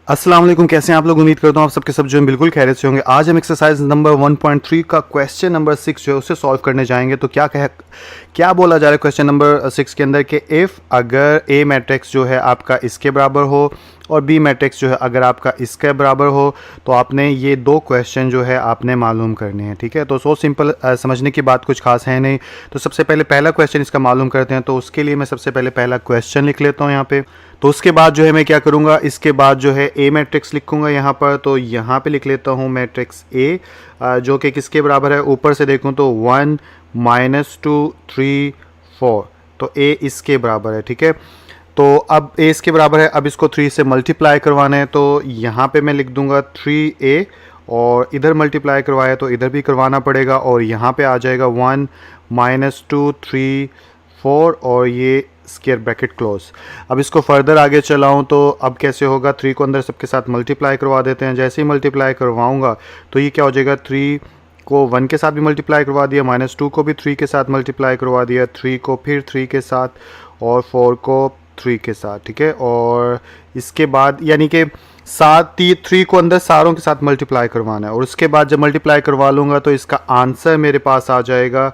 अस्सलाम वालेकुम, कैसे हैं आप लोग। उम्मीद करता हूँ आप सबके सब जो हैं बिल्कुल खैरियत से होंगे। आज हम एक्सरसाइज नंबर 1.3 का क्वेश्चन नंबर 6 जो है उसे सॉल्व करने जाएंगे। तो क्या बोला जा रहा है क्वेश्चन नंबर 6 के अंदर कि इफ़ अगर ए मैट्रिक्स जो है आपका इसके बराबर हो और बी मैट्रिक्स जो है अगर आपका इसके बराबर हो तो आपने ये दो क्वेश्चन जो है आपने मालूम करने हैं। ठीक है, तो सो सिंपल, समझने की बात कुछ खास है नहीं। तो सबसे पहले पहला क्वेश्चन इसका मालूम करते हैं। तो उसके लिए मैं सबसे पहले पहला क्वेश्चन लिख लेता हूँ यहाँ पे। तो उसके बाद जो है मैं क्या करूँगा, इसके बाद जो है ए मैट्रिक्स लिखूँगा यहाँ पर। तो यहाँ पे लिख लेता हूँ मैट्रिक्स ए, जो कि किसके बराबर है, ऊपर से देखूँ तो 1 -2 3 4। तो ए इसके बराबर है। ठीक है, तो अब ए इसके बराबर है, अब इसको 3 से मल्टीप्लाई करवाना है। तो यहाँ पे मैं लिख दूंगा 3a, और इधर मल्टीप्लाई करवाया तो इधर भी करवाना पड़ेगा, और यहाँ पे आ जाएगा 1 -2 3 4, और ये स्क्वायर ब्रैकेट क्लोज। अब इसको फर्दर आगे चलाऊं तो अब कैसे होगा, 3 को अंदर सबके साथ मल्टीप्लाई करवा देते हैं। जैसे ही मल्टीप्लाई करवाऊंगा तो ये क्या हो जाएगा, 3 को 1 के साथ भी मल्टीप्लाई करवा दिया, -2 को भी 3 के साथ मल्टीप्लाई करवा दिया, 3 को फिर 3 के साथ, और 4 को 3 के साथ। ठीक है, और इसके बाद यानी कि 3 को अंदर सारों के साथ मल्टीप्लाई करवाना है, और उसके बाद जब मल्टीप्लाई करवा लूँगा तो इसका आंसर मेरे पास आ जाएगा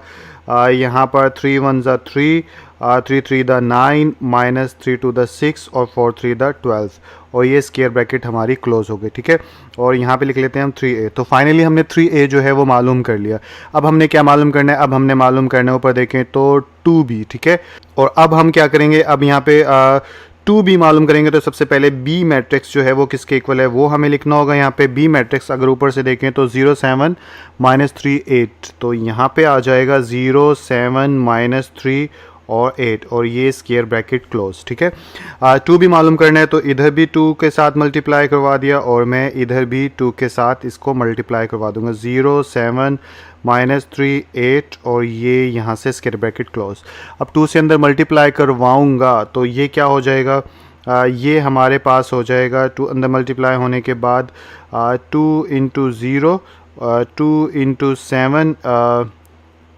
यहाँ पर 3 1 ज़ा 3, 3 3 द 9, -3 2 द 6, और 4 3 द 12, और ये स्क्वायर ब्रैकेट हमारी क्लोज हो गई। ठीक है, और यहाँ पे लिख लेते हैं हम 3a। तो फाइनली हमने 3a जो है वो मालूम कर लिया। अब हमने क्या मालूम करना है, अब हमने मालूम करना है ऊपर देखें तो 2b। ठीक है, और अब हम क्या करेंगे, अब यहाँ पे 2b मालूम करेंगे। तो सबसे पहले b मैट्रिक्स जो है वो किसके इक्वल है वो हमें लिखना होगा। यहाँ पे b मैट्रिक्स अगर ऊपर से देखें तो 0 7 -3 8, तो यहाँ पे आ जाएगा 0 7 -3 और 8, और ये स्क्वायर ब्रैकेट क्लोज। ठीक है, 2b मालूम करना है तो इधर भी 2 के साथ मल्टीप्लाई करवा दिया, और मैं इधर भी 2 के साथ इसको मल्टीप्लाई करवा दूंगा, 0 7 -3 8, और ये यहाँ से स्क्वायर ब्रैकेट क्लोज। अब 2 से अंदर मल्टीप्लाई करवाऊँगा तो ये क्या हो जाएगा, ये हमारे पास हो जाएगा 2 अंदर मल्टीप्लाई होने के बाद 2 इंटू 0, 2 इंटू 7,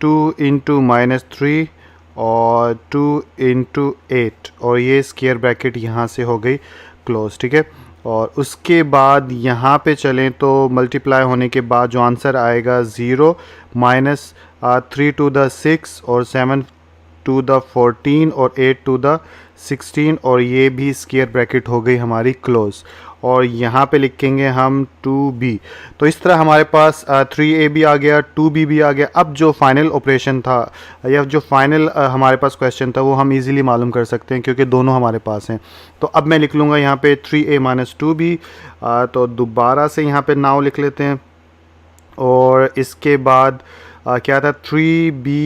2 इंटू -3, और 2 इंटू 8, और ये स्क्वायर ब्रैकेट यहाँ से हो गई क्लोज। ठीक है, और उसके बाद यहाँ पे चलें तो मल्टीप्लाई होने के बाद जो आंसर आएगा 0 -3 टू द 6, और 7 टू द 14, और 8 टू द 16, और ये भी स्क्वायर ब्रैकेट हो गई हमारी क्लोज। और यहाँ पे लिखेंगे हम 2b। तो इस तरह हमारे पास 3a भी आ गया, 2b भी आ गया। अब जो फाइनल ऑपरेशन था या जो फाइनल हमारे पास क्वेश्चन था वो हम इजीली मालूम कर सकते हैं क्योंकि दोनों हमारे पास हैं। तो अब मैं लिख लूँगा यहाँ पे 3a - 2b। तो दोबारा से यहाँ पे नाउ लिख लेते हैं, और इसके बाद क्या था, 3b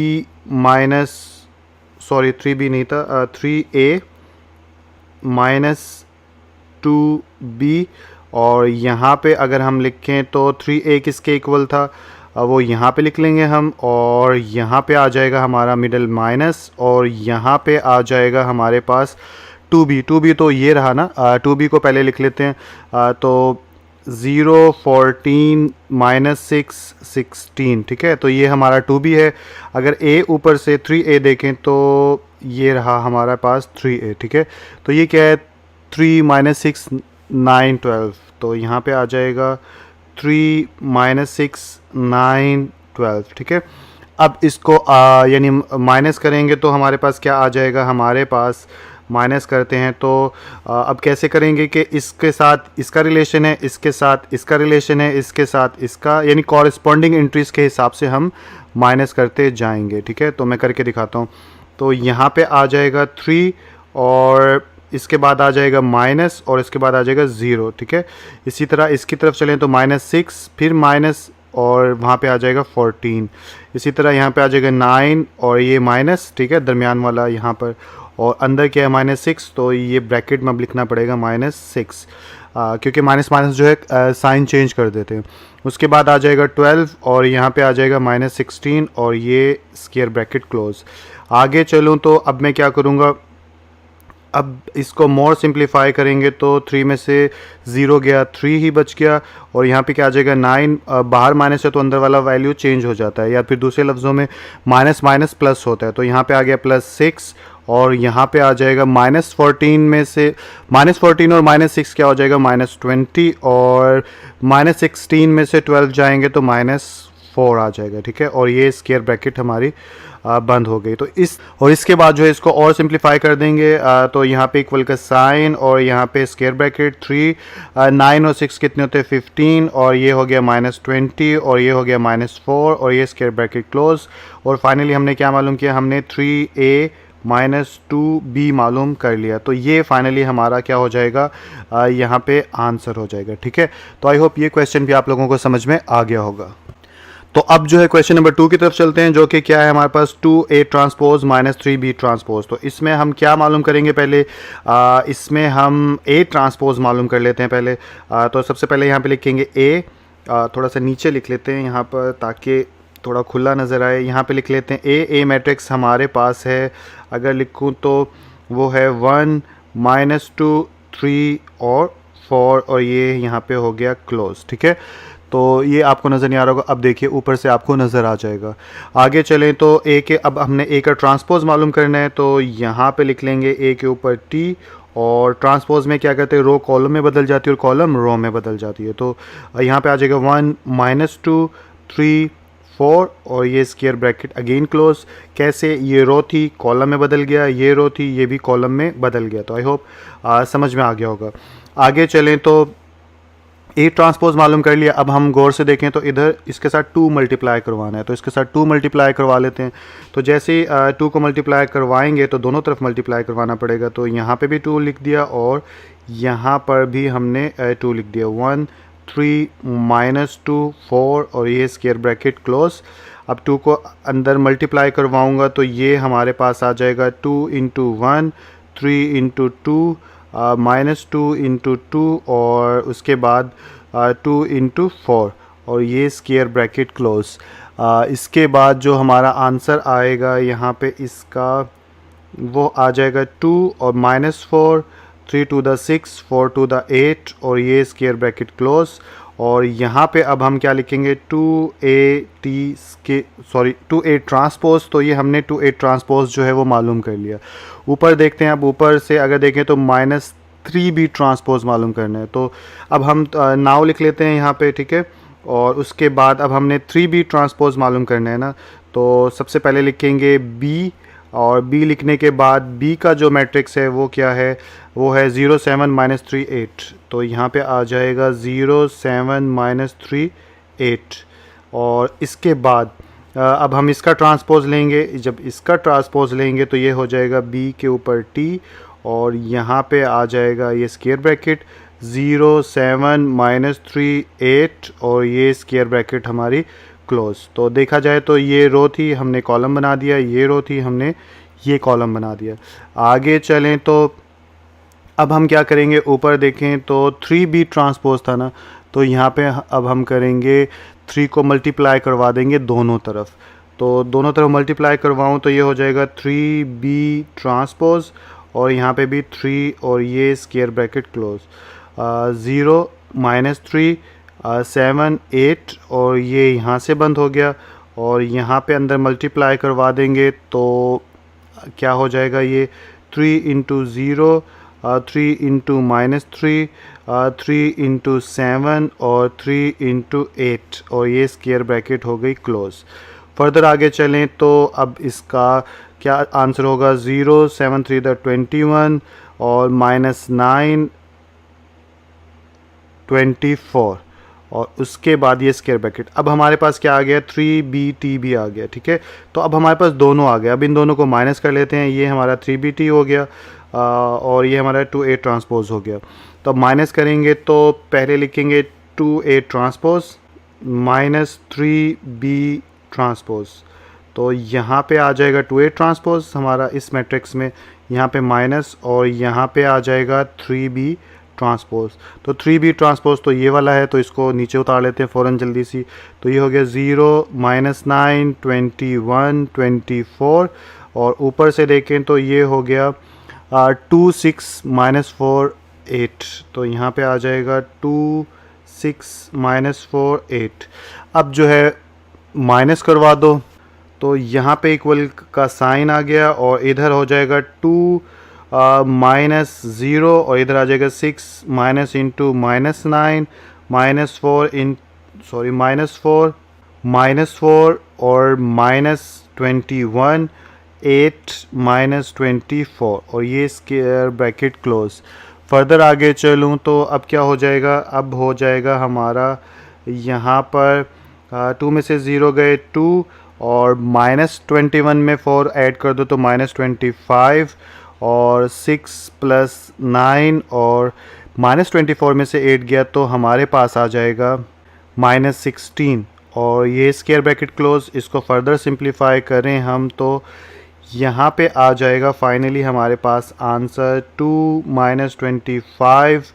नहीं था, 3a -2b, और यहाँ पे अगर हम लिखें तो 3a किसके इक्वल था, वो यहाँ पे लिख लेंगे हम, और यहाँ पे आ जाएगा हमारा मिडल माइनस, और यहाँ पे आ जाएगा हमारे पास 2b तो ये रहा ना, 2b को पहले लिख लेते हैं। तो 0 14 -6 16। ठीक है, तो ये हमारा 2b है। अगर a ऊपर से 3a देखें तो ये रहा हमारा पास 3a। ठीक है, तो ये क्या है, 3 -6 9 12, तो यहाँ पे आ जाएगा 3 -6 9 12। ठीक है, अब इसको यानी माइनस करेंगे तो हमारे पास क्या आ जाएगा, हमारे पास माइनस करते हैं तो अब कैसे करेंगे कि इसके साथ इसका रिलेशन है, इसके साथ इसका रिलेशन है, इसके साथ इसका, यानी कॉरस्पॉन्डिंग एंट्रीज के हिसाब से हम माइनस करते जाएंगे। ठीक है, तो मैं करके दिखाता हूँ। तो यहाँ पे आ जाएगा 3, और इसके बाद आ जाएगा माइनस, और इसके बाद आ जाएगा 0। ठीक है, इसी तरह इसकी तरफ चलें तो -6, फिर माइनस, और वहाँ पे आ जाएगा 14। इसी तरह यहाँ पे आ जाएगा 9, और ये माइनस, ठीक है, दरमियान वाला यहाँ पर, और अंदर क्या है -6, तो ये ब्रैकेट में अब लिखना पड़ेगा -6, क्योंकि माइनस माइनस जो है साइन चेंज कर देते हैं। उसके बाद आ जाएगा 12, और यहाँ पे आ जाएगा -16, और ये स्क्वायर ब्रैकेट क्लोज। आगे चलूँ तो अब मैं क्या करूँगा, अब इसको मोर सिंप्लीफाई करेंगे तो 3 में से 0 गया, 3 ही बच गया और यहाँ पे क्या आ जाएगा 9। बाहर माइनस है तो अंदर वाला वैल्यू चेंज हो जाता है, या फिर दूसरे लफ्ज़ों में माइनस माइनस प्लस होता है। तो यहाँ पे आ गया +6 और यहाँ पे आ जाएगा -14 में से -14 और -6 क्या हो जाएगा -20 और -16 में से 12 जाएंगे तो -4 आ जाएगा, ठीक है। और ये स्क्वायर ब्रैकेट हमारी बंद हो गई। तो इसके बाद जो है इसको और सिंप्लीफाई कर देंगे, तो यहाँ पे इक्वल का साइन और यहाँ पे स्क्वायर ब्रैकेट 3, 9 और 6 कितने होते हैं 15 और ये हो गया -20 और ये हो गया -4 और ये स्क्वायर ब्रैकेट क्लोज। और फाइनली हमने क्या मालूम किया, हमने 3a -2b मालूम कर लिया। तो ये फाइनली हमारा क्या हो जाएगा, यहाँ पे आंसर हो जाएगा, ठीक है। तो आई होप ये क्वेश्चन भी आप लोगों को समझ में आ गया होगा। तो अब जो है क्वेश्चन नंबर 2 की तरफ चलते हैं, जो कि क्या है हमारे पास 2a ट्रांसपोज -3b ट्रांसपोज। तो इसमें हम क्या मालूम करेंगे पहले, इसमें हम a ट्रांसपोज मालूम कर लेते हैं पहले। तो सबसे पहले यहाँ पे लिखेंगे a, थोड़ा सा नीचे लिख लेते हैं यहाँ पर ताकि थोड़ा खुला नज़र आए। यहाँ पे लिख लेते हैं a मैट्रिक्स हमारे पास है, अगर लिखूँ तो वो है 1 -2 3 और 4 और ये यहाँ पे हो गया क्लोज, ठीक है। तो ये आपको नज़र नहीं आ रहा होगा, अब देखिए ऊपर से आपको नज़र आ जाएगा। आगे चलें तो ए के, अब हमने ए का ट्रांसपोज मालूम करना है, तो यहाँ पे लिख लेंगे ए के ऊपर टी और ट्रांसपोज में क्या करते हैं, रो कॉलम में बदल जाती है और कॉलम रो में बदल जाती है। तो यहाँ पे आ जाएगा 1 -2 3 4 और ये स्क्वायर ब्रैकेट अगेन क्लोज। कैसे, ये रो थी कॉलम में बदल गया, ये रो थी ये भी कॉलम में बदल गया। तो आई होप समझ में आ गया होगा। आगे चलें तो ए ट्रांसपोज मालूम कर लिया। अब हम गौर से देखें तो इधर इसके साथ 2 मल्टीप्लाई करवाना है, तो इसके साथ 2 मल्टीप्लाई करवा लेते हैं। तो जैसे 2 को मल्टीप्लाई करवाएंगे तो दोनों तरफ मल्टीप्लाई करवाना पड़ेगा। तो यहाँ पे भी 2 लिख दिया और यहाँ पर भी हमने 2 लिख दिया। 1 3 -2 4 और ये स्क्वायर ब्रैकेट क्लोज। अब 2 को अंदर मल्टीप्लाई करवाऊँगा तो ये हमारे पास आ जाएगा 2 × 1 3 × 2 -2 × 2 और उसके बाद 2 × 4 और ये स्क्वायर ब्रैकेट क्लोज। इसके बाद जो हमारा आंसर आएगा यहाँ पे इसका वो आ जाएगा 2 और -4 3 to the 6 4 to the 8 और ये स्क्वायर ब्रैकेट क्लोज। और यहाँ पे अब हम क्या लिखेंगे 2a ट्रांसपोज। तो ये हमने 2a ट्रांसपोज जो है वो मालूम कर लिया। ऊपर देखते हैं, अब ऊपर से अगर देखें तो -3b ट्रांसपोज मालूम करना है। तो अब हम नाउ लिख लेते हैं यहाँ पे, ठीक है। और उसके बाद अब हमने 3b ट्रांसपोज मालूम करना है ना, तो सबसे पहले लिखेंगे b और b लिखने के बाद b का जो मैट्रिक्स है वो क्या है, वो है 0 7 -3 8। तो यहाँ पे आ जाएगा 0 7 -3 8 और इसके बाद अब हम इसका ट्रांसपोज लेंगे। जब इसका ट्रांसपोज लेंगे तो ये हो जाएगा b के ऊपर t और यहाँ पे आ जाएगा ये स्क्वायर ब्रैकेट 0 7 -3 8 और ये स्क्वायर ब्रैकेट हमारी क्लोज। तो देखा जाए तो ये रो थी हमने कॉलम बना दिया, ये रो थी हमने ये कॉलम बना दिया। आगे चलें तो अब हम क्या करेंगे, ऊपर देखें तो 3b ट्रांसपोज था ना, तो यहाँ पे अब हम करेंगे 3 को मल्टीप्लाई करवा देंगे दोनों तरफ। तो दोनों तरफ मल्टीप्लाई करवाऊँ तो ये हो जाएगा 3b ट्रांसपोज और यहाँ पे भी 3 और ये स्क्वायर ब्रैकेट क्लोज। 0 -3 7 8 और ये यहाँ से बंद हो गया और यहाँ पे अंदर मल्टीप्लाई करवा देंगे तो क्या हो जाएगा, ये 3 × 0 3 × -3 3 × 7 और 3 × 8 और ये स्क्वायर ब्रैकेट हो गई क्लोज। फर्दर आगे चलें तो अब इसका क्या आंसर होगा, 0 7 3 21 और -9 24 और उसके बाद ये स्क्वायर ब्रैकेट। अब हमारे पास क्या आ गया, 3bt आ गया, ठीक है। तो अब हमारे पास दोनों आ गया। अब इन दोनों को माइनस कर लेते हैं, ये हमारा 3bt हो गया और ये हमारा 2a ट्रांसपोज हो गया। तो अब माइनस करेंगे तो पहले लिखेंगे 2a ट्रांसपोज -3b ट्रांसपोज। तो यहाँ पे आ जाएगा 2a ट्रांसपोज हमारा इस मैट्रिक्स में, यहाँ पे माइनस और यहाँ पे आ जाएगा 3b ट्रांसपोज। तो 3b ट्रांसपोज तो ये वाला है, तो इसको नीचे उतार लेते हैं फ़ौरन जल्दी सी। तो ये हो गया 0 -9 21 24 और ऊपर से देखें तो ये हो गया 2 6 -4 8, तो यहाँ पे आ जाएगा 2 6 -4 8। अब जो है माइनस करवा दो, तो यहाँ पे इक्वल का साइन आ गया और इधर हो जाएगा 2 -0 और इधर आ जाएगा 6 माइनस इंटू -9 -4 इन सॉरी -4 और -21 8 -24 और ये स्क्वायर ब्रैकेट क्लोज। फर्दर आगे चलूँ तो अब क्या हो जाएगा, अब हो जाएगा हमारा यहाँ पर 2 में से 0 गए 2 और -21 में 4 ऐड कर दो तो -25 और 6 + 9 और -24 में से 8 गया तो हमारे पास आ जाएगा -16 और ये स्क्वायर ब्रैकेट क्लोज। इसको फर्दर सिंप्लीफाई करें हम तो यहाँ पे आ जाएगा फाइनली हमारे पास आंसर 2 -25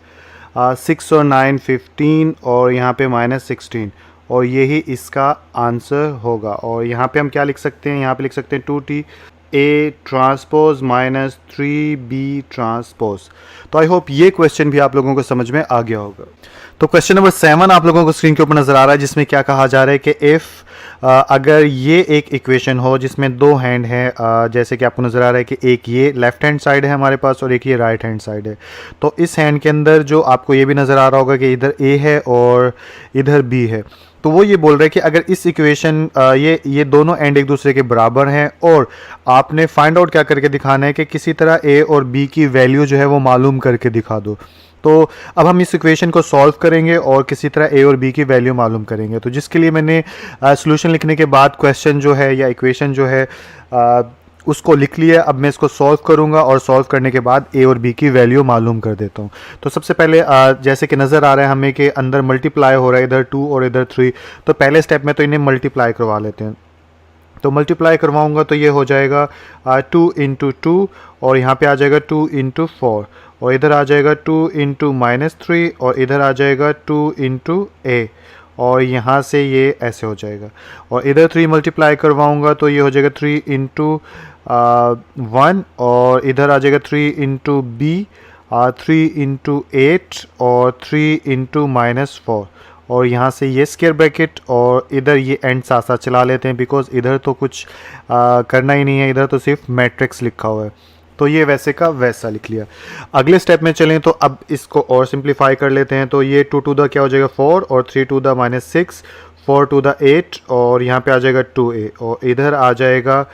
6 और 9 15 और यहाँ पे -16 और यही इसका आंसर होगा। और यहाँ पे हम क्या लिख सकते हैं, यहाँ पे लिख सकते हैं 2t A transpose -3B transpose. तो आई होप ये क्वेश्चन भी आप लोगों को समझ में आ गया होगा। तो क्वेश्चन नंबर 7 आप लोगों को स्क्रीन के ऊपर नज़र आ रहा है, जिसमें क्या कहा जा रहा है कि इफ़ अगर ये एक इक्वेशन हो जिसमें दो हैंड हैं, जैसे कि आपको नज़र आ रहा है कि एक ये लेफ़्ट हैंड साइड है हमारे पास और एक ये राइट हैंड साइड है, तो इस हैंड के अंदर जो आपको ये भी नज़र आ रहा होगा कि इधर A है और इधर B है, तो वो ये बोल रहे हैं कि अगर इस इक्वेशन ये दोनों एंड एक दूसरे के बराबर हैं और आपने फाइंड आउट क्या करके दिखाना है कि किसी तरह A और B की वैल्यू जो है वो मालूम करके दिखा दो। तो अब हम इस इक्वेशन को सॉल्व करेंगे और किसी तरह A और B की वैल्यू मालूम करेंगे। तो जिसके लिए मैंने सॉल्यूशन लिखने के बाद क्वेश्चन जो है या इक्वेशन जो है उसको लिख लिया। अब मैं इसको सॉल्व करूंगा और सॉल्व करने के बाद A और B की वैल्यू मालूम कर देता हूं। तो सबसे पहले जैसे कि नज़र आ रहा है हमें कि अंदर मल्टीप्लाई हो रहा है, इधर 2 और इधर 3, तो पहले स्टेप में तो इन्हें मल्टीप्लाई करवा लेते हैं। तो मल्टीप्लाई करवाऊंगा तो ये हो जाएगा 2 × 2 और यहाँ पे आ जाएगा 2 × 4 और इधर आ जाएगा 2 × -3 और इधर आ जाएगा 2 × A और यहाँ से ये ऐसे हो जाएगा। और इधर 3 मल्टीप्लाई करवाऊंगा तो ये हो जाएगा 3 × 1 और इधर आ जाएगा 3 × B 3 × 8 और 3 × -4 और यहाँ से ये स्क्वायर ब्रैकेट और इधर ये एंड साथ साथ चला लेते हैं बिकॉज इधर तो कुछ करना ही नहीं है, इधर तो सिर्फ मैट्रिक्स लिखा हुआ है। तो ये वैसे का वैसा लिख लिया। अगले स्टेप में चलें तो अब इसको और सिंप्लीफाई कर लेते हैं। तो ये 2 to the क्या हो जाएगा 4 और 3 to the -6 4 to the 8 और यहाँ पे आ जाएगा 2A और इधर आ जाएगा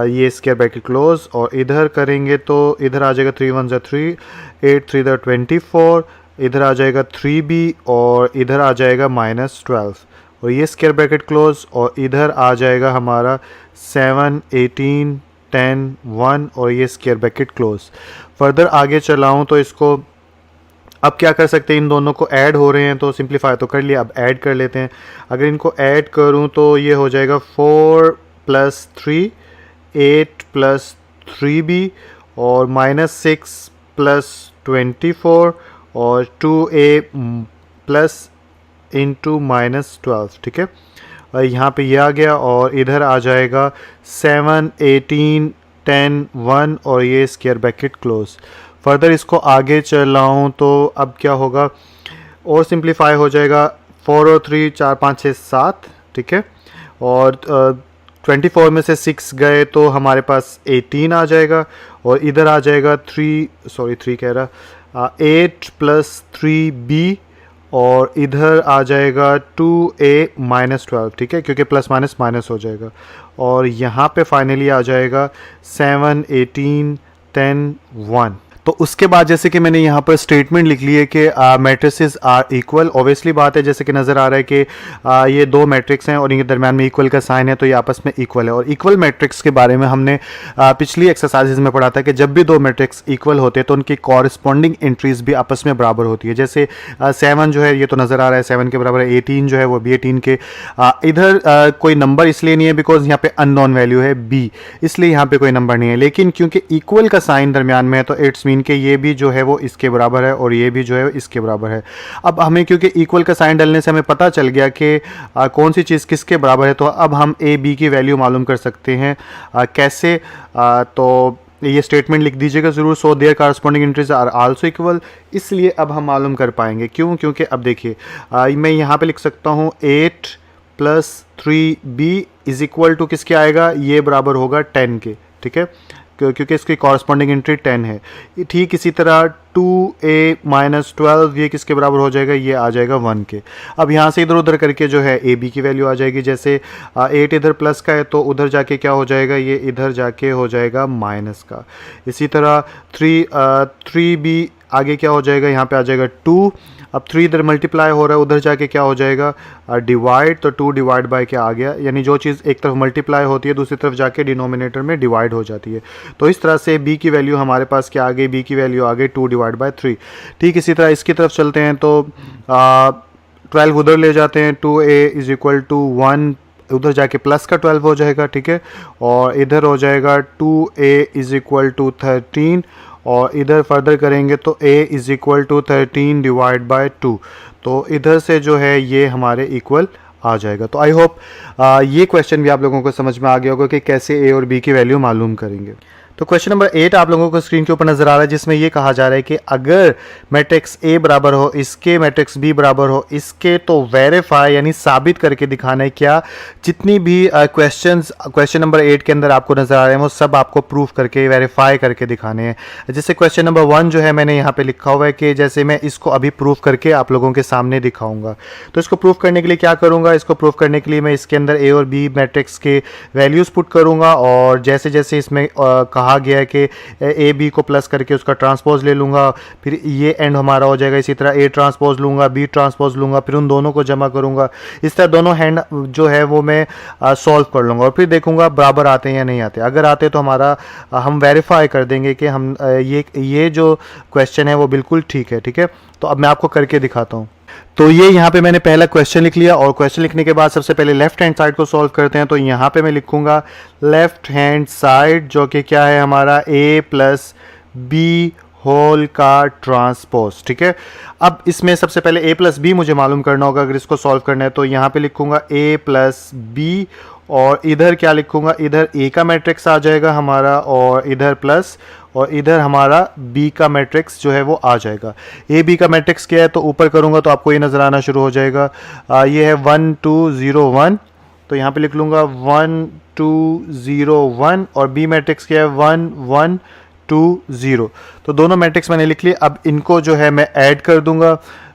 ये स्क्वायर ब्रैकेट क्लोज और इधर करेंगे तो इधर आ जाएगा 3 1 3 8 3 24 इधर आ जाएगा 3B और इधर आ जाएगा -12 और ये स्क्वायर ब्रैकेट क्लोज और इधर आ जाएगा हमारा 7 18 10 1 और ये स्क्वायर ब्रैकेट क्लोज। फर्दर आगे चलाऊं तो इसको अब क्या कर सकते हैं, इन दोनों को ऐड हो रहे हैं तो सिंप्लीफाई तो कर लिया, अब ऐड कर लेते हैं। अगर इनको ऐड करूं तो ये हो जाएगा 4 + 3 8 + 3B और -6 + 24 और 2A प्लस इंटू -12, ठीक है। और यहाँ पे ये आ गया और इधर आ जाएगा 7 18 10 1 और ये स्क्वायर ब्रैकेट क्लोज। फर्दर इसको आगे चलाऊँ तो अब क्या होगा और सिंप्लीफाई हो जाएगा 4 और 3 4 5 6 7, ठीक है। और 24 में से 6 गए तो हमारे पास 18 आ जाएगा और इधर आ जाएगा 8 + 3B और इधर आ जाएगा 2A -12, ठीक है, क्योंकि प्लस माइनस माइनस हो जाएगा। और यहाँ पे फाइनली आ जाएगा 7 18 10 1। तो उसके बाद जैसे कि मैंने यहाँ पर स्टेटमेंट लिख ली है कि मैट्रिसेस आर इक्वल। ऑब्वियसली बात है, जैसे कि नज़र आ रहा है कि ये दो मैट्रिक्स हैं और इनके दरम्यान में इक्वल का साइन है तो ये आपस में इक्वल है। और इक्वल मैट्रिक्स के बारे में हमने पिछली एक्सरसाइजेज में पढ़ा था कि जब भी दो मैट्रिक्स इक्वल होते हैं तो उनकी कॉरस्पॉन्डिंग एंट्रीज भी आपस में बराबर होती है। जैसे 7 जो है ये तो नज़र आ रहा है 7 के बराबर है, 18 जो है वो भी 18 के। इधर कोई नंबर इसलिए नहीं है बिकॉज यहाँ पे अननोन वैल्यू है b, इसलिए यहाँ पे कोई नंबर नहीं है। लेकिन क्योंकि इक्वल का साइन दरम्यान में है तो इट्स मीन के ये भी जो है वो इसके बराबर है और ये भी जो है इसके बराबर है। अब हमें क्योंकि इक्वल का साइन डालने से हमें पता चल गया कि कौन सी चीज़ किसके बराबर है, तो अब हम a b की वैल्यू मालूम कर सकते हैं। कैसे? तो ये स्टेटमेंट लिख दीजिएगा ज़रूर, so there corresponding entries are also equal. इसलिए अब हम मालूम कर पाएंगे क्यों, क्योंकि अब देखिए मैं यहाँ पे लिख सकता हूँ 8 + 3b इज इक्वल टू किसके आएगा, ये बराबर होगा 10 के, ठीक है, क्योंकि इसकी कॉरस्पॉन्डिंग एंट्री 10 है। ठीक इसी तरह 2a - 12 ये किसके बराबर हो जाएगा, ये आ जाएगा 1 के। अब यहाँ से इधर उधर करके जो है a b की वैल्यू आ जाएगी। जैसे 8 इधर प्लस का है तो उधर जाके क्या हो जाएगा, ये इधर जाके हो जाएगा माइनस का। इसी तरह 3b आगे क्या हो जाएगा, यहाँ पे आ जाएगा 2। अब 3 इधर मल्टीप्लाई हो रहा है, उधर जाके क्या हो जाएगा डिवाइड, तो 2 डिवाइड बाय क्या आ गया, यानी जो चीज़ एक तरफ मल्टीप्लाई होती है दूसरी तरफ जाके डिनोमिनेटर में डिवाइड हो जाती है। तो इस तरह से b की वैल्यू हमारे पास क्या आ गई, b की वैल्यू आ गई 2/3। ठीक इसी तरह इसकी तरफ चलते हैं तो 12 उधर ले जाते हैं, 2a = 1, उधर जाके प्लस का 12 हो जाएगा, ठीक है, और इधर हो जाएगा 2a = 13, और इधर फर्दर करेंगे तो a = 13/2, तो इधर से जो है ये हमारे इक्वल आ जाएगा। तो आई होप ये क्वेश्चन भी आप लोगों को समझ में आ गया होगा कि कैसे a और b की वैल्यू मालूम करेंगे। तो क्वेश्चन नंबर 8 आप लोगों को स्क्रीन के ऊपर नजर आ रहा है, जिसमें ये कहा जा रहा है कि अगर मैट्रिक्स A बराबर हो इसके, मैट्रिक्स B बराबर हो इसके, तो वेरीफाई यानी साबित करके दिखाना है क्या, जितनी भी क्वेश्चन नंबर 8 के अंदर आपको नजर आ रहे हैं वो सब आपको प्रूफ करके वेरीफाई करके दिखाने हैं। जैसे क्वेश्चन नंबर 1 जो है मैंने यहाँ पे लिखा हुआ है कि जैसे मैं इसको अभी प्रूफ करके आप लोगों के सामने दिखाऊंगा। तो इसको प्रूफ करने के लिए क्या करूँगा, इसको प्रूफ करने के लिए मैं इसके अंदर A और B मैट्रिक्स के वैल्यूज़ पुट करूँगा, और जैसे जैसे इसमें कहा गया है कि ए बी को प्लस करके उसका ट्रांसपोज ले लूँगा, फिर ये एंड हमारा हो जाएगा। इसी तरह ए ट्रांसपोज लूँगा, बी ट्रांसपोज लूँगा, फिर उन दोनों को जमा करूँगा। इस तरह दोनों हैंड जो है वो मैं सॉल्व कर लूँगा, और फिर देखूँगा बराबर आते हैं या नहीं आते। अगर आते तो हमारा हम वेरीफाई कर देंगे कि हम ये जो क्वेश्चन है वो बिल्कुल ठीक है। ठीक है, तो अब मैं आपको करके दिखाता हूँ। तो ये यहाँ पे मैंने पहला क्वेश्चन लिख लिया, और क्वेश्चन लिखने के बाद सबसे पहले लेफ्ट हैंड साइड को सॉल्व करते हैं। तो यहाँ पे मैं लिखूंगा लेफ्ट हैंड साइड, जो कि क्या है हमारा a + b होल का ट्रांसपोज। ठीक है, अब इसमें सबसे पहले a + b मुझे मालूम करना होगा अगर इसको सॉल्व करना है। तो यहाँ पे लिखूंगा a + b, और इधर क्या लिखूंगा, इधर a का मैट्रिक्स आ जाएगा हमारा, और इधर प्लस, और इधर हमारा b का मैट्रिक्स जो है वो आ जाएगा। a b का मैट्रिक्स क्या है, तो ऊपर करूंगा तो आपको ये नज़र आना शुरू हो जाएगा। ये है 1 2 0 1, तो यहाँ पे लिख लूँगा 1 2 0 1, और b मैट्रिक्स क्या है 1 1 2 0। तो दोनों मैट्रिक्स मैंने लिख लिए। अब इनको जो है मैं ऐड कर दूंगा,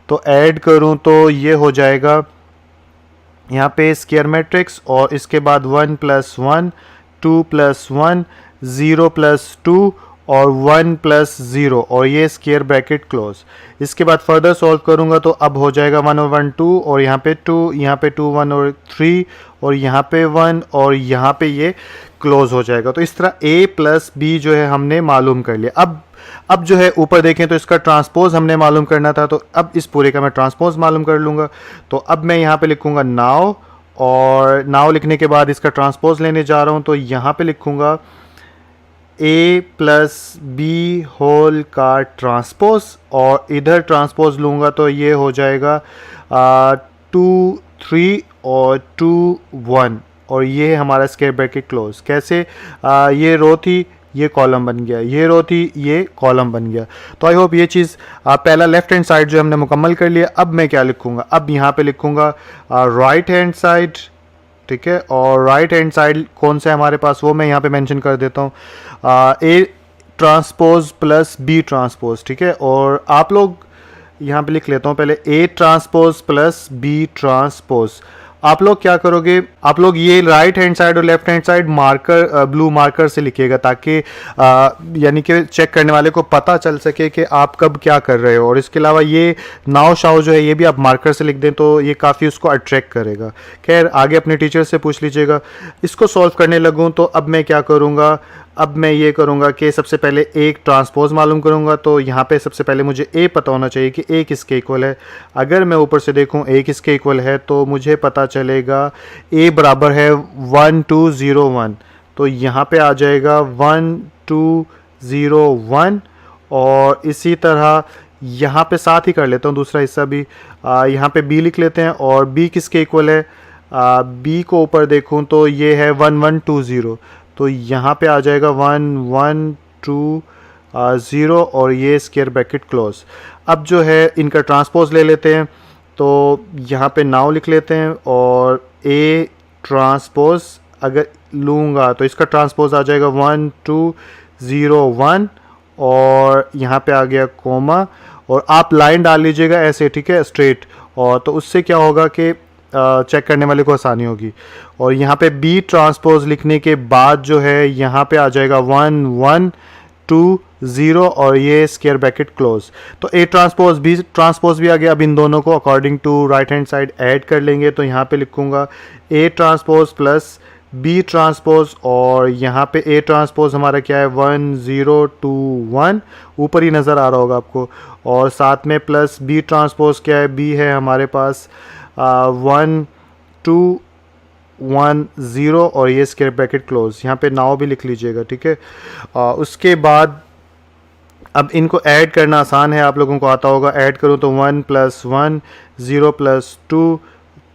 तो ऐड करूँ तो ये हो जाएगा यहाँ पे स्क्वायर मैट्रिक्स, और इसके बाद 1 + 1 2 + 1 0 + 2 और 1 + 0, और ये स्क्वायर ब्रैकेट क्लोज। इसके बाद फर्दर सॉल्व करूँगा तो अब हो जाएगा 1 और 1 2, और यहाँ पे 2, यहाँ पे 2 1 और 3, और यहाँ पे 1, और यहाँ पे ये क्लोज हो जाएगा। तो इस तरह a + b जो है हमने मालूम कर लिया। अब जो है ऊपर देखें तो इसका ट्रांसपोज हमने मालूम करना था, तो अब इस पूरे का मैं ट्रांसपोज मालूम कर लूँगा। तो अब मैं यहाँ पे लिखूँगा नाउ, और नाउ लिखने के बाद इसका ट्रांसपोज लेने जा रहा हूँ। तो यहाँ पे लिखूँगा a + b होल का ट्रांसपोज, और इधर ट्रांसपोज लूँगा तो ये हो जाएगा 2 3 और 2 1, और ये हमारा स्क्वायर ब्रैकेट क्लोज। कैसे, ये रो थी ये कॉलम बन गया, ये रो थी ये कॉलम बन गया। तो आई होप ये चीज़ पहला लेफ्ट हैंड साइड जो हमने मुकम्मल कर लिया। अब मैं क्या लिखूँगा, अब यहाँ पे लिखूँगा राइट हैंड साइड। ठीक है, और राइट हैंड साइड कौन सा है हमारे पास वो मैं यहाँ पे मेंशन कर देता हूँ, a ट्रांसपोज + b ट्रांसपोज। ठीक है, और आप लोग यहाँ पे लिख लेता हूँ पहले a ट्रांसपोज + b ट्रांसपोज। आप लोग क्या करोगे, आप लोग ये राइट हैंड साइड और left hand side marker blue marker से लिखिएगा, ताकि यानी कि चेक करने वाले को पता चल सके कि आप कब क्या कर रहे हो। और इसके अलावा ये नाव शाव जो है ये भी आप मार्कर से लिख दें तो ये काफ़ी उसको अट्रैक्ट करेगा। खैर आगे अपने टीचर से पूछ लीजिएगा। इसको सॉल्व करने लगूँ तो अब मैं क्या करूँगा, अब मैं ये करूँगा कि सबसे पहले एक ट्रांसपोज मालूम करूँगा। तो यहाँ पे सबसे पहले मुझे a पता होना चाहिए कि a किसके इक्वल है। अगर मैं ऊपर से देखूँ a किसके इक्वल है तो मुझे पता चलेगा a बराबर है 1 2 0 1, तो यहाँ पे आ जाएगा 1 2 0 1, और इसी तरह यहाँ पे साथ ही कर लेता हूँ दूसरा हिस्सा भी। यहाँ पे b लिख लेते हैं, और b किसके इक्वल है, b को ऊपर देखूँ तो ये है 1 1 2 0, तो यहाँ पे आ जाएगा 1 1 2 0 और ये स्क्वायर ब्रैकेट क्लोज। अब जो है इनका ट्रांसपोज ले लेते हैं, तो यहाँ पे नाउ लिख लेते हैं और ए ट्रांसपोज अगर लूँगा तो इसका ट्रांसपोज आ जाएगा 1 2 0 1 और यहाँ पे आ गया कोमा और आप लाइन डाल लीजिएगा ऐसे, ठीक है, स्ट्रेट, और तो उससे क्या होगा कि चेक करने वाले को आसानी होगी। और यहाँ पे बी ट्रांसपोज लिखने के बाद जो है यहाँ पे आ जाएगा 1 1 2 0 और ये स्क्वायर ब्रैकेट क्लोज। तो ए ट्रांसपोज भी आ गया। अब इन दोनों को according to right hand side add कर लेंगे, तो यहाँ पे लिखूंगा A transpose plus B transpose और यहाँ पे ए ट्रांसपोज हमारा क्या है 1 0 2 1, ऊपर ही नज़र आ रहा होगा आपको, और साथ में प्लस बी ट्रांसपोज क्या है, बी है हमारे पास 1 2 1 0 और ये स्क्वायर ब्रैकेट क्लोज। यहाँ पे नाउ भी लिख लीजिएगा, ठीक है। उसके बाद अब इनको ऐड करना आसान है, आप लोगों को आता होगा। ऐड करूँ तो 1 + 1 0 + 2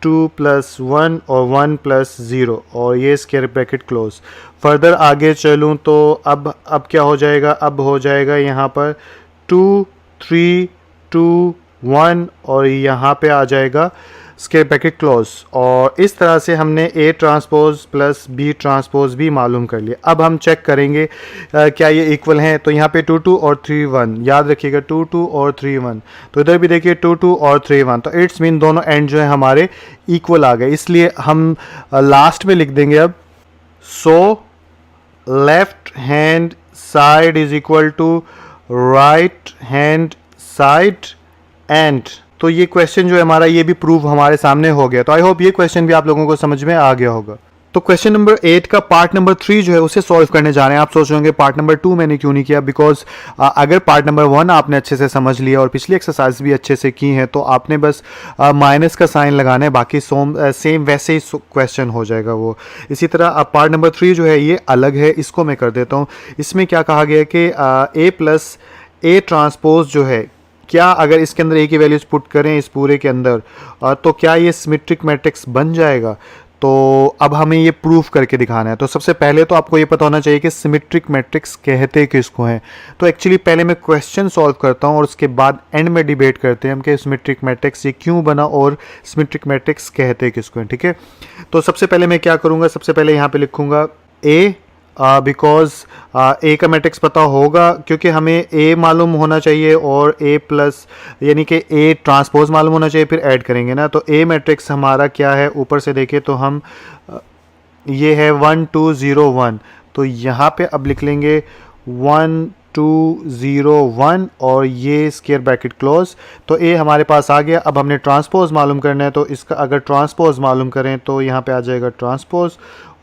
2 + 1 और 1 + 0 और ये स्क्वायर ब्रैकेट क्लोज। फर्दर आगे चलूँ तो अब क्या हो जाएगा, अब हो जाएगा यहाँ पर 2 3 2 1 और यहाँ पे आ जाएगा स्क्वायर ब्रैकेट क्लोज। और इस तरह से हमने A transpose plus B transpose भी मालूम कर लिया। अब हम चेक करेंगे क्या ये इक्वल हैं। तो यहाँ पे 2 2 और 3 1, याद रखिएगा 2 2 और 3 1। तो इधर भी देखिए 2 2 और 3 1, तो इट्स मीन दोनों एंड जो है हमारे इक्वल आ गए, इसलिए हम लास्ट में लिख देंगे अब so left hand side is equal to right hand side and. तो ये क्वेश्चन जो है हमारा ये भी प्रूव हमारे सामने हो गया। तो आई होप ये क्वेश्चन भी आप लोगों को समझ में आ गया होगा। तो क्वेश्चन नंबर 8 का पार्ट नंबर 3 जो है उसे सॉल्व करने जा रहे हैं। आप सोच रहे होंगे पार्ट नंबर 2 मैंने क्यों नहीं किया, बिकॉज अगर पार्ट नंबर 1 आपने अच्छे से समझ लिया और पिछली एक्सरसाइज भी अच्छे से की है तो आपने बस माइनस का साइन लगाना है, बाकी सेम वैसे ही क्वेश्चन हो जाएगा वो। इसी तरह अब पार्ट नंबर 3 जो है ये अलग है, इसको मैं कर देता हूँ। इसमें क्या कहा गया कि ए प्लस ए ट्रांसपोज जो है, क्या अगर इसके अंदर ए की वैल्यूज पुट करें इस पूरे के अंदर तो क्या ये सिमेट्रिक मैट्रिक्स बन जाएगा। तो अब हमें ये प्रूफ करके दिखाना है। तो सबसे पहले तो आपको ये पता होना चाहिए कि सिमेट्रिक मैट्रिक्स कहते किसको हैं। तो एक्चुअली पहले मैं क्वेश्चन सॉल्व करता हूँ और उसके बाद एंड में डिबेट करते हैं हम कि सिमेट्रिक मैट्रिक्स ये क्यों बना और सिमेट्रिक मैट्रिक्स कहते किसको हैं, ठीक है। तो सबसे पहले मैं क्या करूँगा, सबसे पहले यहाँ पे लिखूँगा ए, बिकॉज ए का मैट्रिक्स पता होगा क्योंकि हमें ए मालूम होना चाहिए और ए प्लस यानी कि ए ट्रांसपोज मालूम होना चाहिए, फिर ऐड करेंगे ना। तो ए मैट्रिक्स हमारा क्या है, ऊपर से देखें तो हम ये है 1 2 0 1, तो यहाँ पे अब लिख लेंगे 1 2 0 1 और ये स्क्वायर ब्रैकेट क्लोज। तो ए हमारे पास आ गया। अब हमने ट्रांसपोज मालूम करना है, तो इसका अगर ट्रांसपोज मालूम करें तो यहाँ पे आ जाएगा ट्रांसपोज,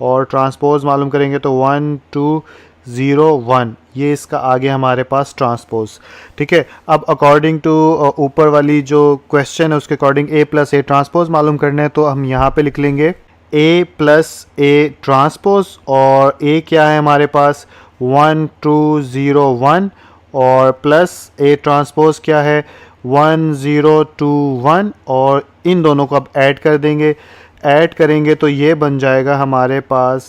और ट्रांसपोज मालूम करेंगे तो 1 2 0 1, ये इसका आ गया हमारे पास ट्रांसपोज, ठीक है। अब अकॉर्डिंग टू ऊपर वाली जो क्वेश्चन है उसके according A plus A transpose मालूम करना है, तो हम यहाँ पे लिख लेंगे ए प्लस ए ट्रांसपोज और ए क्या है हमारे पास 1 2 0 1 और प्लस ए ट्रांसपोज क्या है 1 0 2 1 और इन दोनों को अब ऐड कर देंगे। ऐड करेंगे तो ये बन जाएगा हमारे पास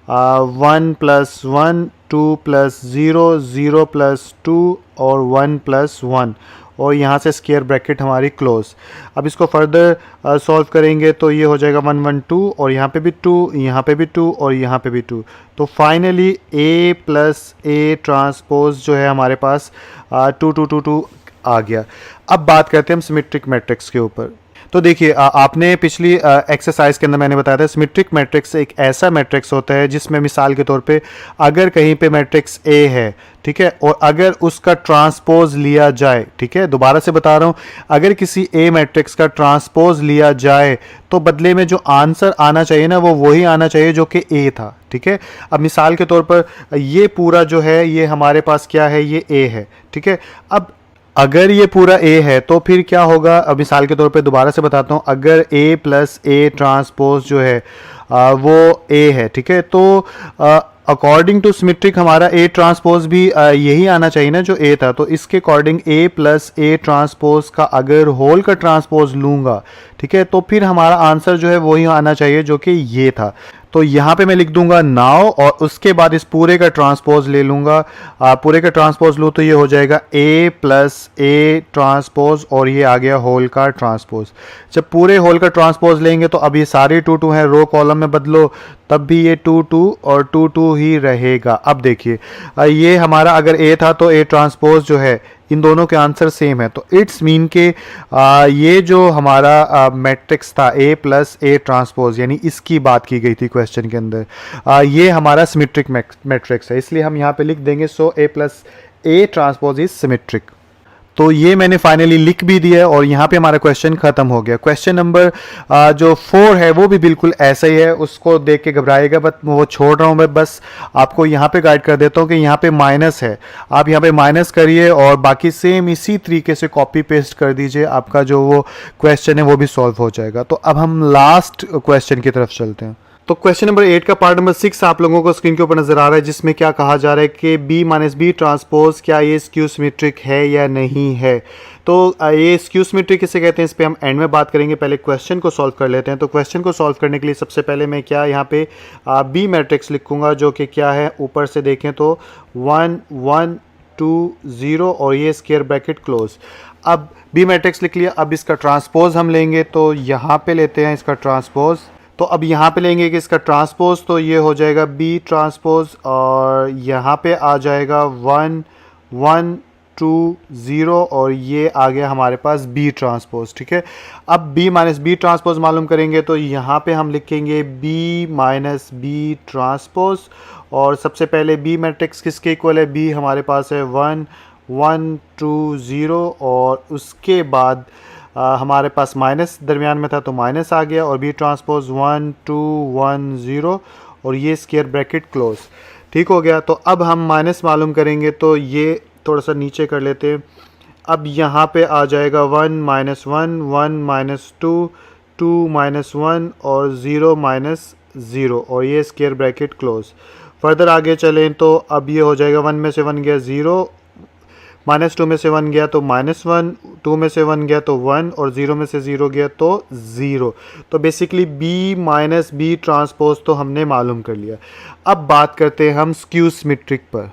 1 + 1 2 + 0 0 + 2 और 1 + 1 और यहाँ से स्क्वायर ब्रैकेट हमारी क्लोज। अब इसको फर्दर सॉल्व करेंगे तो ये हो जाएगा 1 1 2 और यहाँ पे भी 2, यहाँ पे भी 2 और यहाँ पे भी 2। तो finally A plus A transpose जो है हमारे पास 2 2 2 2 आ गया। अब बात करते हैं हम सिमेट्रिक मैट्रिक्स के ऊपर। तो देखिए आपने पिछली एक्सरसाइज के अंदर मैंने बताया था सिमेट्रिक मैट्रिक्स एक ऐसा मैट्रिक्स होता है जिसमें मिसाल के तौर पे अगर कहीं पे मैट्रिक्स ए है, ठीक है, और अगर उसका ट्रांसपोज लिया जाए, ठीक है, दोबारा से बता रहा हूँ, अगर किसी ए मैट्रिक्स का ट्रांसपोज लिया जाए तो बदले में जो आंसर आना चाहिए ना वो वही आना चाहिए जो कि ए था, ठीक है। अब मिसाल के तौर पर ये पूरा जो है ये हमारे पास क्या है, ये ए है, ठीक है। अब अगर ये पूरा ए है तो फिर क्या होगा, अब मिसाल के तौर पे दोबारा से बताता हूँ, अगर ए प्लस ए ट्रांसपोज जो है वो ए है, ठीक है, तो अकॉर्डिंग टू सिमेट्रिक हमारा ए ट्रांसपोज भी यही आना चाहिए ना जो ए था। तो इसके according A plus A transpose का अगर होल का ट्रांसपोज लूँगा, ठीक है, तो फिर हमारा आंसर जो है वही आना चाहिए जो कि ये था। तो यहाँ पे मैं लिख दूंगा नाउ और उसके बाद इस पूरे का ट्रांसपोज ले लूँगा। पूरे का ट्रांसपोज लूँ तो ये हो जाएगा ए प्लस ए ट्रांसपोज और ये आ गया होल का ट्रांसपोज। जब पूरे होल का ट्रांसपोज लेंगे तो अब ये सारे 2 2 हैं, रो कॉलम में बदलो तब भी ये 2 2 और 2 2 ही रहेगा। अब देखिए ये हमारा अगर ए था तो ए ट्रांसपोज जो है इन दोनों के आंसर सेम है, तो इट्स मीन के ये जो हमारा मैट्रिक्स था ए प्लस ए ट्रांसपोज यानी इसकी बात की गई थी क्वेश्चन के अंदर, ये हमारा सिमेट्रिक मैट्रिक्स है, इसलिए हम यहाँ पे लिख देंगे so A plus A transpose is symmetric. तो ये मैंने फाइनली लिख भी दिया है और यहाँ पे हमारा क्वेश्चन खत्म हो गया। क्वेश्चन नंबर जो 4 है वो भी बिल्कुल ऐसा ही है, उसको देख के घबराएगा बट वो छोड़ रहा हूँ मैं, बस आपको यहाँ पे गाइड कर देता हूँ कि यहाँ पे माइनस है, आप यहाँ पे माइनस करिए और बाकी सेम इसी तरीके से कॉपी पेस्ट कर दीजिए, आपका जो वो क्वेश्चन है वो भी सॉल्व हो जाएगा। तो अब हम लास्ट क्वेश्चन की तरफ चलते हैं। तो क्वेश्चन नंबर 8 का पार्ट नंबर 6 आप लोगों को स्क्रीन के ऊपर नजर आ रहा है, जिसमें क्या कहा जा रहा है कि बी माइनस बी ट्रांसपोज क्या ये स्क्यू सिमेट्रिक है या नहीं है। तो ये स्क्यू सिमेट्रिक किसे कहते हैं इस पे हम एंड में बात करेंगे, पहले क्वेश्चन को सॉल्व कर लेते हैं। तो क्वेश्चन को सॉल्व करने के लिए सबसे पहले मैं क्या यहाँ पे बी मैट्रिक्स लिखूंगा, जो कि क्या है ऊपर से देखें तो 1 1 2 0 और ये स्क्वायर ब्रैकेट क्लोज। अब बी मैट्रिक्स लिख लिया, अब इसका ट्रांसपोज हम लेंगे, तो यहाँ पे लेते हैं इसका ट्रांसपोज। तो अब यहाँ पे लेंगे कि इसका ट्रांसपोज, तो ये हो जाएगा बी ट्रांसपोज और यहाँ पे आ जाएगा 1 1 2 0 और ये आ गया हमारे पास बी ट्रांसपोज। ठीक है, अब बी माइनस बी ट्रांसपोज मालूम करेंगे, तो यहाँ पे हम लिखेंगे बी माइनस बी ट्रांसपोज और सबसे पहले बी मैट्रिक्स किसके इक्वल है, बी हमारे पास है 1 1 2 0 और उसके बाद हमारे पास माइनस दरमियान में था तो माइनस आ गया और बी ट्रांसपोज 1 2 1 0 और ये स्क्वायर ब्रैकेट क्लोज। ठीक हो गया, तो अब हम माइनस मालूम करेंगे, तो ये थोड़ा सा नीचे कर लेते हैं। अब यहाँ पे आ जाएगा 1 माइनस 1 1 माइनस 2 2 माइनस 1 और 0 माइनस 0 और ये स्क्वायर ब्रैकेट क्लोज। फर्दर आगे चलें तो अब ये हो जाएगा 1 में से 1 गया 0, माइनस 2 में से 1 गया तो माइनस 1, 2 में से 1 गया तो 1 और 0 में से 0 गया तो 0। तो basically B minus B transpose तो हमने मालूम कर लिया। अब बात करते हैं हम स्क्यू सिमेट्रिक पर।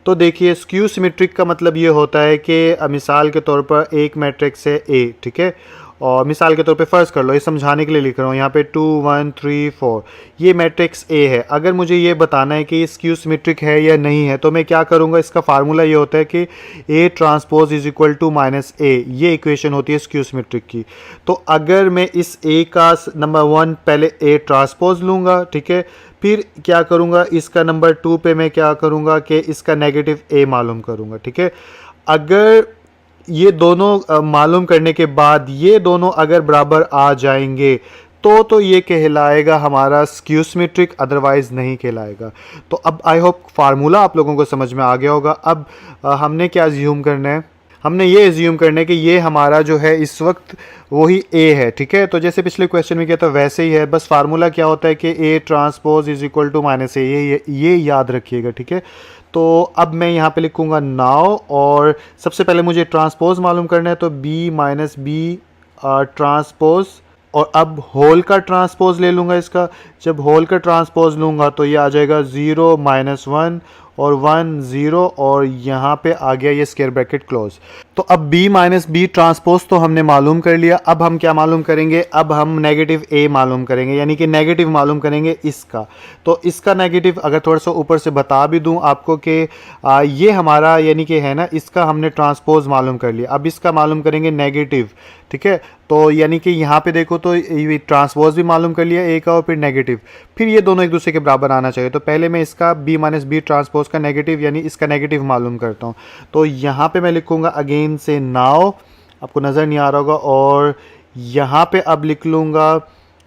तो देखिए स्क्यू सिमेट्रिक का मतलब ये होता है कि मिसाल के तौर पर एक मैट्रिक्स है ए, ठीक है, और मिसाल के तौर पे फ़र्ज़ कर लो, ये समझाने के लिए लिख रहा हूँ, यहाँ पे 2 1 3 4 ये मैट्रिक्स ए है। अगर मुझे ये बताना है कि ये स्क्यू सिमेट्रिक है या नहीं है, तो मैं क्या करूँगा, इसका फार्मूला ये होता है कि A transpose is equal to minus A, ये इक्वेशन होती है स्क्यू सिमेट्रिक की। तो अगर मैं इस ए का नंबर 1 पहले ए ट्रांसपोज लूँगा, ठीक है, फिर क्या करूँगा, इसका नंबर 2 पे मैं क्या करूँगा कि इसका नेगेटिव ए मालूम करूँगा। ठीक है, अगर ये दोनों मालूम करने के बाद ये दोनों अगर बराबर आ जाएंगे तो ये कहलाएगा हमारा स्क्यू सिमेट्रिक, अदरवाइज नहीं कहलाएगा। तो अब आई होप फार्मूला आप लोगों को समझ में आ गया होगा। अब हमने क्या अज्यूम करना है, हमने ये अज्यूम करना है कि ये हमारा जो है इस वक्त वही ए है। ठीक है, तो जैसे पिछले क्वेश्चन में किया था वैसे ही है, बस फार्मूला क्या होता है कि A transpose is equal to minus A, ये याद रखिएगा। ठीक है, तो अब मैं यहाँ पे लिखूँगा नाउ और सबसे पहले मुझे ट्रांसपोज मालूम करना है, तो बी माइनस बी ट्रांसपोज और अब होल का ट्रांसपोज ले लूँगा इसका। जब होल का ट्रांसपोज लूँगा तो ये आ जाएगा 0 माइनस 1 और 1 0 और यहाँ पे आ गया ये स्क्वायर ब्रैकेट क्लोज। तो अब b माइनस बी ट्रांसपोज तो हमने मालूम कर लिया। अब हम क्या मालूम करेंगे, अब हम नेगेटिव a मालूम करेंगे, यानी कि नेगेटिव मालूम करेंगे इसका। तो इसका नेगेटिव अगर थोड़ा सा ऊपर से बता भी दूं आपको कि ये हमारा यानी कि है ना, इसका हमने ट्रांसपोज मालूम कर लिया। अब इसका मालूम करेंगे नेगेटिव। ठीक है, तो यानी कि यहाँ पे देखो तो ये ट्रांसपोज भी मालूम कर लिया ए का और फिर नेगेटिव, फिर ये दोनों एक दूसरे के बराबर आना चाहिए। तो पहले मैं इसका b माइनस बी ट्रांसपोज का नेगेटिव यानी इसका नेगेटिव मालूम करता हूँ। तो यहाँ पे मैं लिखूँगा अगेन से नाउ, आपको नज़र नहीं आ रहा होगा, और यहाँ पे अब लिख लूँगा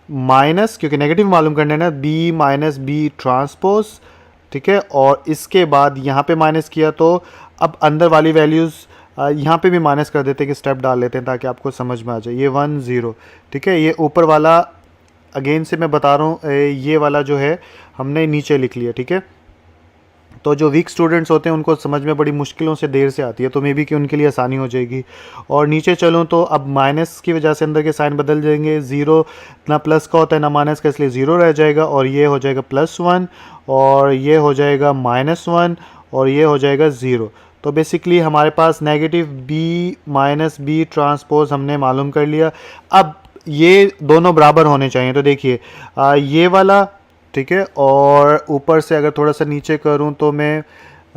माइनस, क्योंकि नेगेटिव मालूम करना है ना, b माइनस बी ट्रांसपोज। ठीक है, और इसके बाद यहाँ पे माइनस किया तो अब अंदर वाली वैल्यूज़ यहाँ पे भी माइनस कर देते हैं कि स्टेप डाल लेते हैं ताकि आपको समझ में आ जाए। ये 1 0। ठीक है, ये ऊपर वाला अगेन से मैं बता रहा हूँ, ये वाला जो है हमने नीचे लिख लिया। ठीक है, तो जो वीक स्टूडेंट्स होते हैं उनको समझ में बड़ी मुश्किलों से देर से आती है, तो मे बी कि उनके लिए आसानी हो जाएगी। और नीचे चलूँ तो अब माइनस की वजह से अंदर के साइन बदल जाएंगे, ज़ीरो ना प्लस का होता है ना माइनस का, इसलिए ज़ीरो रह जाएगा और ये हो जाएगा +1 और ये हो जाएगा -1 और ये हो जाएगा 0। तो बेसिकली हमारे पास negative B minus B transpose हमने मालूम कर लिया। अब ये दोनों बराबर होने चाहिए, तो देखिए ये वाला ठीक है, और ऊपर से अगर थोड़ा सा नीचे करूं तो मैं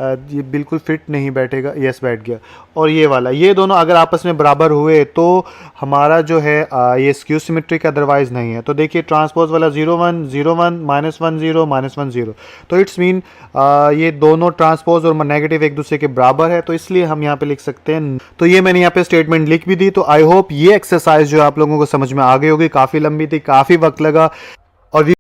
ये बिल्कुल फिट नहीं बैठेगा, यस बैठ गया। और ये वाला, ये दोनों अगर आपस में बराबर हुए तो हमारा जो है ये स्क्यू सिमेट्रिक, अदरवाइज नहीं है। तो देखिए ट्रांसपोज वाला 0 1 0 1 -1 0 -1 0, तो इट्स मीन ये दोनों ट्रांसपोज और नेगेटिव एक दूसरे के बराबर है, तो इसलिए हम यहाँ पे लिख सकते हैं। तो ये मैंने यहाँ पे स्टेटमेंट लिख भी दी। तो आई होप ये एक्सरसाइज जो आप लोगों को समझ में आ गई होगी, काफ़ी लंबी थी, काफ़ी वक्त लगा और